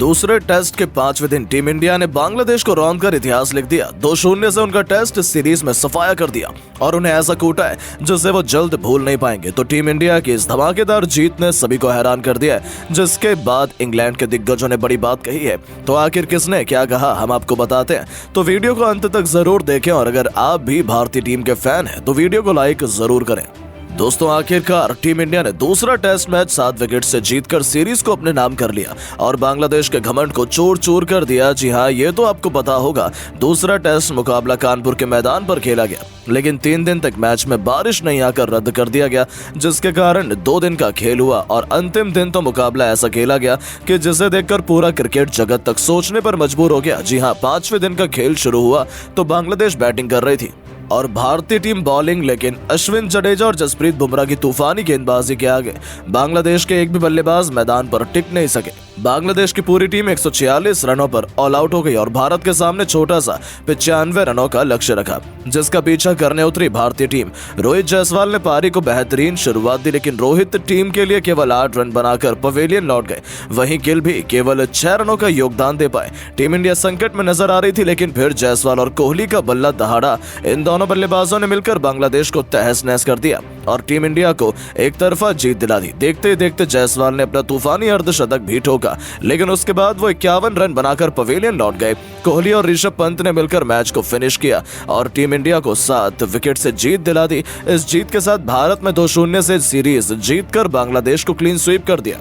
दूसरे टेस्ट के 5वें दिन टीम इंडिया ने बांग्लादेश को रौंद कर इतिहास लिख दिया। 2-0 से उनका टेस्ट सीरीज में सफाया कर दिया और उन्हें ऐसा कूटा है जिसे वो जल्द भूल नहीं पाएंगे। तो टीम इंडिया की इस धमाकेदार जीत ने सभी को हैरान कर दिया है, जिसके बाद इंग्लैंड के दिग्गजों ने बड़ी बात कही है। तो आखिर किसने क्या कहा हम आपको बताते हैं, तो वीडियो को अंत तक जरूर देखें। और अगर आप भी भारतीय टीम के फैन हैं तो वीडियो को लाइक जरूर करें। दोस्तों, आखिरकार टीम इंडिया ने दूसरा टेस्ट मैच 7 विकेट से जीतकर सीरीज को अपने नाम कर लिया और बांग्लादेश के घमंड को चूर चूर कर दिया। जी हाँ, ये तो आपको पता होगा। दूसरा टेस्ट मुकाबला कानपुर के मैदान पर खेला गया, लेकिन 3 दिन तक मैच में बारिश नहीं आकर रद्द कर दिया गया, जिसके कारण 2 दिन का खेल हुआ और अंतिम दिन तो मुकाबला ऐसा खेला गया कि जिसे देखकर पूरा क्रिकेट जगत तक सोचने पर मजबूर हो गया। जी हाँ, 5वें दिन का खेल शुरू हुआ तो बांग्लादेश बैटिंग कर रही थी और भारतीय टीम बॉलिंग, लेकिन अश्विन, जडेजा और जसप्रीत बुमराह की तूफानी गेंदबाजी के आगे बांग्लादेश के एक भी बल्लेबाज मैदान पर टिक नहीं सके। बांग्लादेश की पूरी टीम 146 रनों पर ऑल आउट हो गई और भारत के सामने छोटा सा 95 रनों का लक्ष्य रखा, जिसका पीछा करने उतरी भारतीय टीम। रोहित जायसवाल ने पारी को बेहतरीन शुरुआत दी, लेकिन रोहित टीम के लिए केवल 8 रन बनाकर पवेलियन लौट गए। वहीं गिल भी केवल 6 रनों का योगदान दे पाए। टीम इंडिया संकट में नजर आ रही थी, लेकिन फिर जायसवाल और कोहली का बल्ला दहाड़ा, इन दोनों बल्लेबाजों ने मिलकर बांग्लादेश को तहस नहस कर दिया और टीम इंडिया को एक तरफा जीत दिला दी। देखते ही देखते जायसवाल ने अपना तूफानी अर्धशतक भी ठोका, लेकिन उसके बाद वो 51 रन बनाकर पवेलियन लौट गए। कोहली और ऋषभ पंत ने मिलकर मैच को फिनिश किया और टीम इंडिया को 7 विकेट से जीत दिला दी। इस जीत के साथ भारत में 2-0 से सीरीज जीतकर बांग्लादेश को क्लीन स्वीप कर दिया।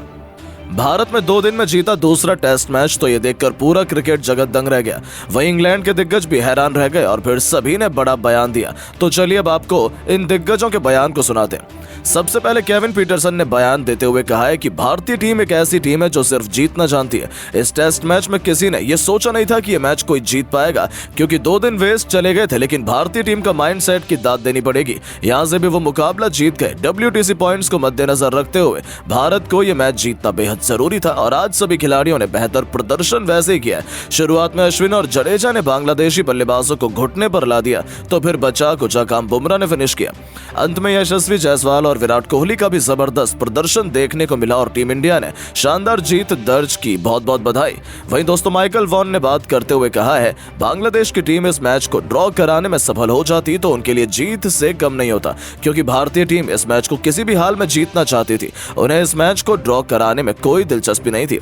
भारत में 2 दिन में जीता दूसरा टेस्ट मैच, तो ये देखकर पूरा क्रिकेट जगत दंग रह गया। वहीं इंग्लैंड के दिग्गज भी हैरान रह गए और फिर सभी ने बड़ा बयान दिया। तो चलिए अब आपको इन दिग्गजों के बयान को सुनाते हैं। सबसे पहले केविन पीटरसन ने बयान देते हुए कहा है कि भारतीय टीम एक ऐसी टीम है जो सिर्फ जीतना जानती है। इस टेस्ट मैच में किसी ने यह सोचा नहीं था कि यह मैच कोई जीत पाएगा, क्योंकि 2 दिन वेस्ट चले गए थे, लेकिन भारतीय टीम का माइंडसेट की दाद देनी पड़ेगी। यहाँ से भी वो मुकाबला जीत गए। WTC पॉइंट्स को मद्देनजर रखते हुए भारत को यह मैच जीतना बेहद जरूरी था और आज सभी खिलाड़ियों ने बेहतर प्रदर्शन वैसे ही किया। शुरुआत में अश्विन और जडेजा ने बांग्लादेशी बल्लेबाजों को घुटने पर ला दिया, तो फिर बचा कुचा काम बुमराह ने फिनिश किया। अंत में यशस्वी जायसवाल और विराट कोहली का भी जबरदस्त प्रदर्शन देखने को मिला और टीम इंडिया ने शानदार जीत दर्ज की। बहुत बहुत बधाई। वहीं दोस्तों, माइकल वॉन ने बात करते हुए कहा है, बांग्लादेश की टीम इस मैच को ड्रॉ कराने में सफल हो जाती तो उनके लिए जीत से कम नहीं होता, क्योंकि भारतीय टीम इस मैच को किसी भी हाल में जीतना चाहती थी। उन्हें इस मैच को ड्रॉ कराने में कोई दिलचस्पी नहीं थी।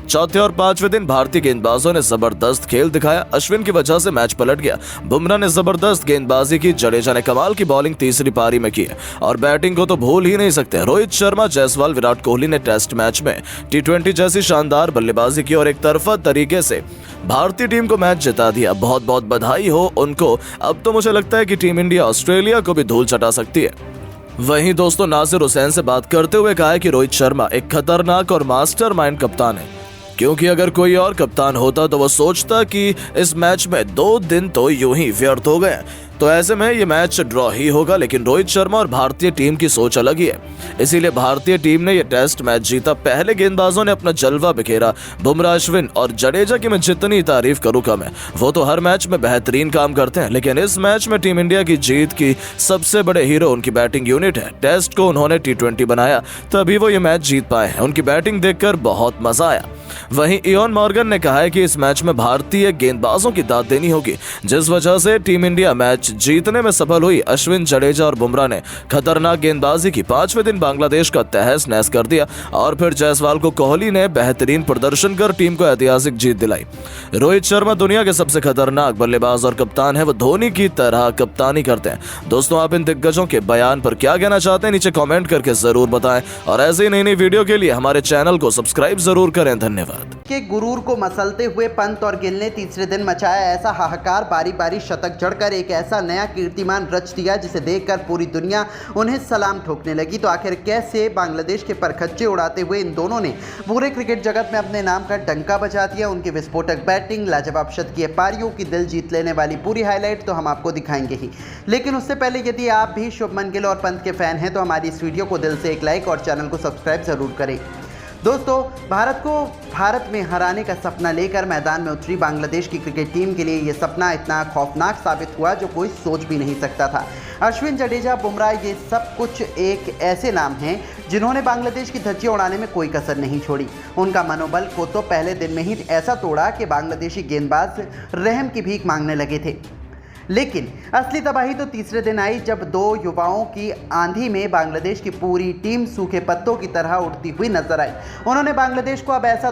चौथे और 5वें दिन भारतीय गेंदबाजों ने जबरदस्त खेल दिखाया। अश्विन की वजह से मैच पलट गया। बुमराह ने जबरदस्त गेंदबाजी की। जडेजा ने कमाल की बॉलिंग तीसरी पारी में की और बैटिंग को तो भूल ही नहीं सकते। रोहित शर्मा, जायसवाल, विराट कोहली ने टेस्ट मैच में T20 जैसी शानदार बल्लेबाजी की और एक तरफा तरीके से भारतीय टीम को मैच जिता दिया। बहुत बहुत बधाई हो उनको। अब तो मुझे लगता है कि टीम इंडिया ऑस्ट्रेलिया को भी धूल चटा सकती है। वहीं दोस्तों, नासिर हुसैन से बात करते हुए कहा है कि रोहित शर्मा एक खतरनाक और मास्टरमाइंड कप्तान है, क्योंकि अगर कोई और कप्तान होता तो वो सोचता कि इस मैच में 2 दिन तो यूं ही व्यर्थ हो गए, तो ऐसे में ये मैच ड्रॉ ही होगा। लेकिन रोहित शर्मा और भारतीय टीम की सोच अलग ही है, इसीलिए भारतीय टीम ने ये टेस्ट मैच जीता। पहले गेंदबाजों ने अपना जलवा बिखेरा। बुमराह, अश्विन और जडेजा की मैं जितनी तारीफ करूं कम है। वो तो हर मैच में बेहतरीन काम करते हैं, लेकिन इस मैच में टीम इंडिया की जीत की सबसे बड़े हीरो उनकी बैटिंग यूनिट है। टेस्ट को उन्होंने T20 बनाया, तभी वो ये मैच जीत पाए हैं। उनकी बैटिंग देखकर बहुत मजा आया। वहीं इयोन मॉर्गन ने कहा है कि इस मैच में भारतीय गेंदबाजों की दाद देनी होगी, जिस वजह से टीम इंडिया मैच जीतने में सफल हुई। अश्विन, जडेजा और बुमराह ने खतरनाक गेंदबाजी की। 5वें दिन बांग्लादेश का तहस नहस कर दिया और फिर जायसवाल को कोहली ने बेहतरीन प्रदर्शन कर टीम को ऐतिहासिक जीत दिलाई। रोहित शर्मा दुनिया के सबसे खतरनाक बल्लेबाज और कप्तान है। वो धोनी की तरह कप्तानी करते हैं। दोस्तों, आप इन दिग्गजों के बयान पर क्या कहना चाहते हैं, नीचे कॉमेंट करके जरूर बताएं और ऐसे ही नई नई वीडियो के लिए हमारे चैनल को सब्सक्राइब जरूर करें। धन्यवाद। के गुरूर को मसलते हुए पंत और गिल ने तीसरे दिन मचाया ऐसा हाहाकार, बारी बारी शतक जड़कर एक ऐसा नया कीर्तिमान रच दिया जिसे देखकर पूरी दुनिया उन्हें सलाम ठोकने लगी। तो आखिर कैसे बांग्लादेश के परखच्चे उड़ाते हुए इन दोनों ने पूरे क्रिकेट जगत में अपने नाम का डंका बजा दिया। उनकी विस्फोटक बैटिंग, लाजवाब शतकीय पारियों की दिल जीत लेने वाली पूरी हाईलाइट तो हम आपको दिखाएंगे ही, लेकिन उससे पहले यदि आप भी शुभमन गिल और पंत के फैन हैं तो हमारी इस वीडियो को दिल से एक लाइक और चैनल को सब्सक्राइब जरूर करें। दोस्तों, भारत में हराने का सपना लेकर मैदान में उतरी बांग्लादेश की क्रिकेट टीम के लिए ये सपना इतना खौफनाक साबित हुआ जो कोई सोच भी नहीं सकता था। अश्विन, जडेजा, बुमराह, ये सब कुछ एक ऐसे नाम हैं जिन्होंने बांग्लादेश की धज्जियां उड़ाने में कोई कसर नहीं छोड़ी। उनका मनोबल को तो पहले दिन में ही ऐसा तोड़ा कि बांग्लादेशी गेंदबाज रहम की भीख मांगने लगे थे। लेकिन असली तबाही तो तीसरे दिन आई, जब दो युवाओं की आंधी में बांग्लादेश की पूरी टीम सूखे पत्तों की तरह उड़ती हुई नजर आई। उन्होंने बांग्लादेश को अब ऐसा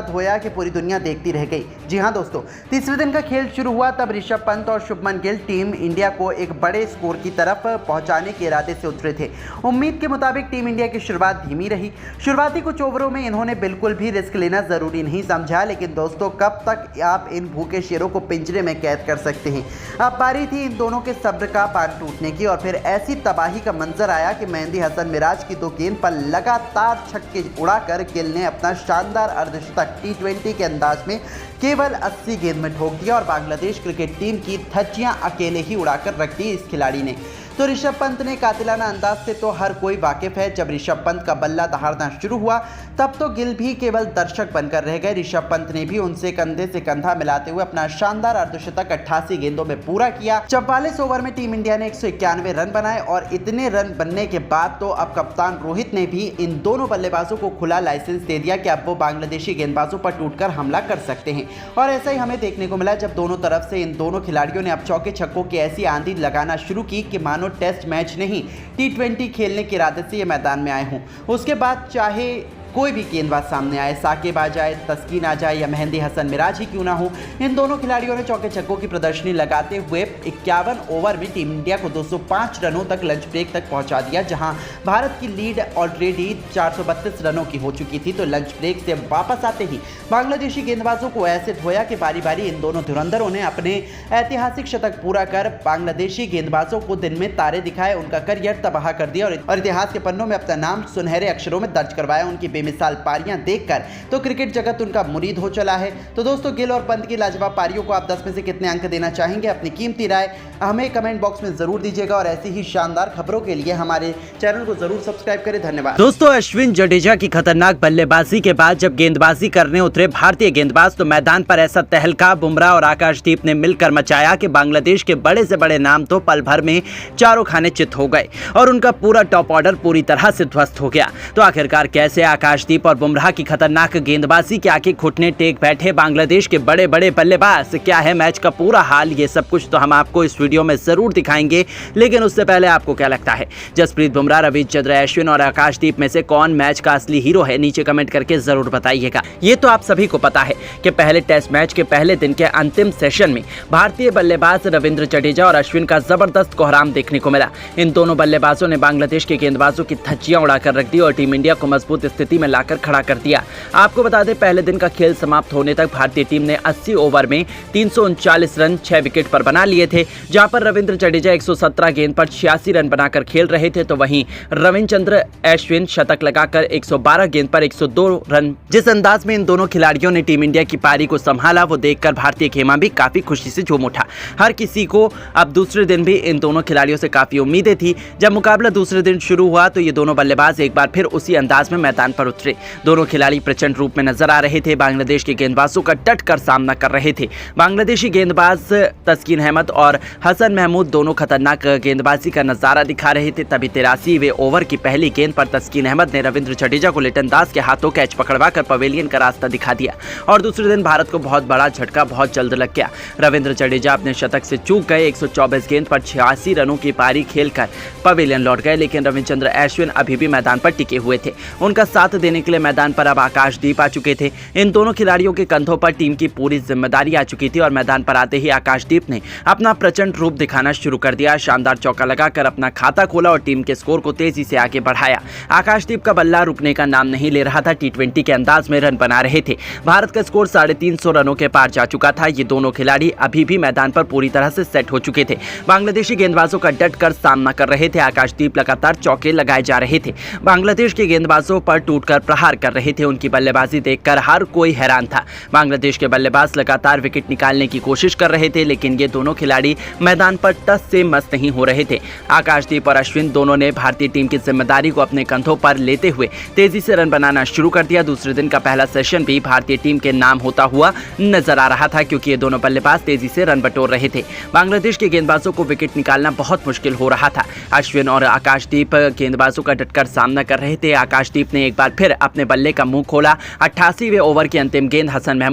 धोया कि पूरी दुनिया देखती रह गई। जी हां दोस्तों, तीसरे दिन का खेल शुरू हुआ तब ऋषभ पंत और शुभमन गिल टीम इंडिया को एक बड़े स्कोर की तरफ पहुंचाने के इरादे से उतरे थे। उम्मीद के मुताबिक टीम इंडिया की शुरुआत धीमी रही। शुरुआती कुछ ओवरों में इन्होंने बिल्कुल भी रिस्क लेना जरूरी नहीं समझा। लेकिन दोस्तों, कब तक आप इन भूखे शेरों को पिंजरे में कैद कर सकते हैं। अब बारी थी इन दोनों के सब्र का बांध टूटने की और फिर ऐसी तबाही का मंजर आया कि मेहंदी हसन मिराज की 2 गेंद पर लगातार छक्के उड़ाकर गिल ने अपना शानदार अर्धशतक T20 के अंदाज में केवल 80 गेंद में ठोक दिया और बांग्लादेश क्रिकेट टीम की धज्जियां अकेले ही उड़ाकर रख दी इस खिलाड़ी ने। तो ऋषभ पंत ने कातिलाना अंदाज से तो हर कोई वाकिफ है। जब ऋषभ पंत का बल्ला दहाड़ना शुरू हुआ तब तो गिल भी केवल दर्शक बनकर रह गए। ऋषभ पंत ने भी उनसे कंधे से कंधा मिलाते हुए अपना शानदार अर्धशतक 88 गेंदों में पूरा किया। 44 ओवर में टीम इंडिया ने 191 रन बनाए और इतने रन बनने के बाद तो अब कप्तान रोहित ने भी इन दोनों बल्लेबाजों को खुला लाइसेंस दे दिया कि अब वो बांग्लादेशी गेंदबाजों पर टूटकर हमला कर सकते हैं। और ऐसा ही हमें देखने को मिला जब दोनों तरफ से इन दोनों खिलाड़ियों ने अब चौके छक्कों की ऐसी आंधी लगाना शुरू की कि मानो टेस्ट मैच नहीं, T20 खेलने के इरादे से ये मैदान में आए हों। उसके बाद चाहे कोई भी गेंदबाज सामने आए, साकिब आ जाए, तस्कीन आ जाए या मेहंदी हसन मिराज ही क्यों ना हो, इन दोनों खिलाड़ियों ने चौके छक्कों की प्रदर्शनी लगाते हुए 51 ओवर में टीम इंडिया को 205 रनों तक लंच ब्रेक तक पहुंचा दिया। जहां भारत की लीड ऑलरेडी 432 रनों की हो चुकी थी। तो लंच ब्रेक से वापस आते ही बांग्लादेशी गेंदबाजों को ऐसे धोया कि बारी बारी इन दोनों धुरंधरों ने अपने ऐतिहासिक शतक पूरा कर बांग्लादेशी गेंदबाजों को दिन में तारे दिखाए, उनका करियर तबाह कर दिया और इतिहास के पन्नों में अपना नाम सुनहरे अक्षरों में दर्ज करवाया। उनकी बेमिसाल पारियां देखकर तो क्रिकेट जगत उनका मुरीद हो चला है। तो दोस्तों, गिल और पंत की लाजवाब पारियों को आप 10 में से कितने अंक देना चाहेंगे? अपनी कीमती राय हमें कमेंट बॉक्स में जरूर दीजिएगा और ऐसी ही शानदार खबरों के लिए हमारे चैनल को जरूर सब्सक्राइब करें। धन्यवाद। दोस्तों, अश्विन जडेजा की खतरनाक बल्लेबाजी के बाद जब गेंदबाजी करने उतरे भारतीय गेंदबाज तो मैदान पर ऐसा तहलका बुमराह और आकाशदीप ने मिलकर मचाया कि बांग्लादेश के बड़े से बड़े नाम तो पल भर में चारों खाने चित हो गए और उनका पूरा टॉप ऑर्डर पूरी तरह से ध्वस्त हो गया। तो आखिरकार कैसे आकाशदीप और बुमराह की खतरनाक गेंदबाजी के आगे घुटने टेक बैठे बांग्लादेश के बड़े बड़े बल्लेबाज, क्या है मैच का पूरा हाल, ये सब कुछ तो हम आपको इस वीडियो में जरूर दिखाएंगे। लेकिन उससे पहले आपको क्या लगता है, जसप्रीत बुमराह, रविचंद्र अश्विन और आकाशदीप में से कौन मैच का असली हीरो है? नीचे कमेंट करके जरूर बताइएगा। ये तो आप सभी को पता है कि पहले टेस्ट मैच के पहले दिन के अंतिम सेशन में भारतीय बल्लेबाज रविंद्र जडेजा और अश्विन का जबरदस्त कोहराम देखने को मिला। इन दोनों बल्लेबाजों ने बांग्लादेश के गेंदबाजों की धज्जियां उड़ाकर रख दी और टीम इंडिया को मजबूत स्थिति में लाकर खड़ा कर दिया। आपको बता दें, पहले दिन का खेल समाप्त होने तक भारतीय टीम ने 80 ओवर में 339 रन 6 विकेट पर बना लिए थे, जहां पर रविंद्र जडेजा 117 गेंद पर 86 रन बनाकर खेल रहे थे। तो वहीं रविचंद्र अश्विन शतक लगाकर 112 गेंद पर 102 रन। जिस अंदाज में इन दोनों खिलाड़ियों ने टीम इंडिया की पारी को संभाला, वो देखकर भारतीय खेमा भी काफी खुशी से झूम उठा। हर किसी को अब दूसरे दिन भी इन दोनों खिलाड़ियों से काफी उम्मीदें थी। जब मुकाबला दूसरे दिन शुरू हुआ तो ये दोनों बल्लेबाज एक बार फिर उसी अंदाज में मैदान पर उतरे। दोनों खिलाड़ी प्रचंड रूप में नजर आ रहे थे, बांग्लादेश के गेंदबाजों का डट कर सामना कर रहे थे। बांग्लादेशी गेंदबाज तस्कीन अहमद और हसन महमूद दोनों खतरनाक गेंदबाजी का नजारा दिखा रहे थे। तभी 83वें ओवर की पहली गेंद पर तस्कीन अहमद ने रविंद्र जडेजा को लिटन दास के हाथों कैच पकड़वाकर पवेलियन का रास्ता दिखा दिया और दूसरे दिन भारत को बहुत बड़ा झटका बहुत जल्द लग गया। रविंद्र जडेजा अपने शतक से चूक गए। 124 गेंद पर 86 रनों की पारी खेलकर पवेलियन लौट गए, लेकिन रविचंद्र अश्विन अभी भी मैदान पर टिके हुए थे। उनका साथ देने के लिए मैदान पर अब आकाशदीप आ चुके थे। इन दोनों खिलाड़ियों के कंधों पर टीम की पूरी जिम्मेदारी आ चुकी थी और मैदान पर आते ही आकाशदीप ने अपना प्रचंड रूप दिखाना शुरू कर दिया। शानदार चौका लगाकर अपना खाता खोला और टीम के स्कोर को तेजी से आगे बढ़ाया। आकाशदीप का बल्ला रुकने का नाम नहीं ले रहा था। T20 के अंदाज में रन बना रहे थे। भारत का स्कोर 350 रनों के पार जा चुका था। ये दोनों खिलाड़ी अभी भी मैदान पर पूरी तरह से सेट हो चुके थे। बांग्लादेशी गेंदबाजों का डट कर सामना कर रहे थे। आकाशदीप लगातार चौके लगाए जा रहे थे। बांग्लादेश के गेंदबाजों पर टूटकर प्रहार कर रहे थे। उनकी बल्लेबाजी देखकर हर कोई हैरान था। बांग्लादेश के बल्लेबाज लगातार विकेट निकालने की कोशिश कर रहे थे, लेकिन ये दोनों खिलाड़ी मैदान पर टस से मस नहीं हो रहे थे। आकाशदीप और अश्विन दोनों ने भारतीय टीम की जिम्मेदारी को अपने कंधों पर लेते हुए तेजी से रन बनाना शुरू कर दिया। दूसरे दिन का पहला सेशन भी भारतीय टीम के नाम होता हुआ नजर आ रहा था, क्योंकि ये दोनों बल्लेबाज तेजी से रन बटोर रहे थे। बांग्लादेश के गेंदबाजों को विकेट निकालना बहुत मुश्किल हो रहा था। अश्विन और आकाशदीप गेंदबाजों का डटकर सामना कर रहे थे। आकाशदीप ने एक बार फिर अपने बल्ले का मुंह खोला। 88वें ओवर की अंतिम गेंद हसन महमूद